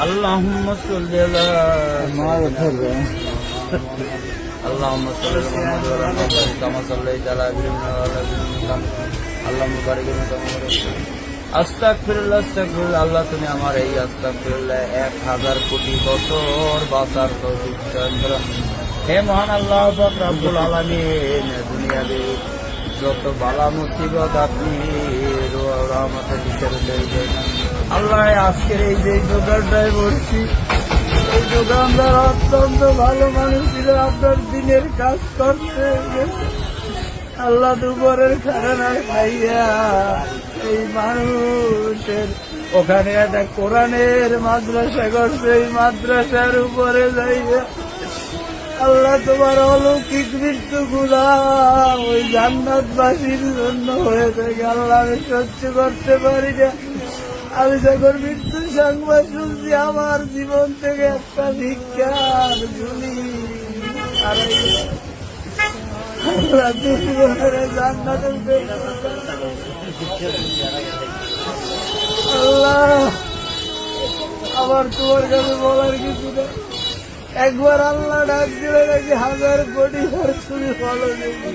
আল্লাহুম্মা সাল্লি আলা আল্লাহুম্মা সাল্লি আলা মুহাম্মাদ ওয়া আলা মুহাম্মাদ কামা সাল্লাইতা আলা ইব্রাহিম ওয়া আলা ইব্রাহিম আল্লাহুম্মা বারিক আলা মুহাম্মাদ। আস্তাগফিরুল্লাহ আস্তাগফিরুল্লাহ। আল্লাহ তুমি আমার এই আস্তাগফিরুল্লাহ 1000 কোটি বছর বাঁচার তৌফিক দান করো। হে মহান আল্লাহ পাক রব্বুল আলামিন, দুনিয়াতে যত বালা মুসিবত আপনি রহমতের ভিতরে দেবেন আল্লাহ। আজকের এই যে দোকানটায় বলছি, এই দোকানদার অত্যন্ত ভালো মানুষ ছিল, আপনার দিনের কাজ করতে গেছে আল্লাহ দুপুরের খানা খাইয়া এই মানুষের ওখানে একটা কোরআনের মাদ্রাসা করছে, এই মাদ্রাসার উপরে যাইয়া আল্লাহ তোমার অলৌকিক মৃত্যু গুলা ওই জান্নাতবাসীর জন্য হয়ে থাকে। আল্লাহ আমি সহ্য করতে পারি না। আমি যখন মৃত্যুর সংবাদ শুনছি আমার জীবন থেকে একটা ভিক্ষার ঝুলি আল্লাহ দুজনের জান্নাতের আল্লাহ আবার তোমার কাছে বলার কিছু নেই। একবার আল্লাহ ডাক দিলে নাকি 1000 কোটি আর তুমি বলো দেখি।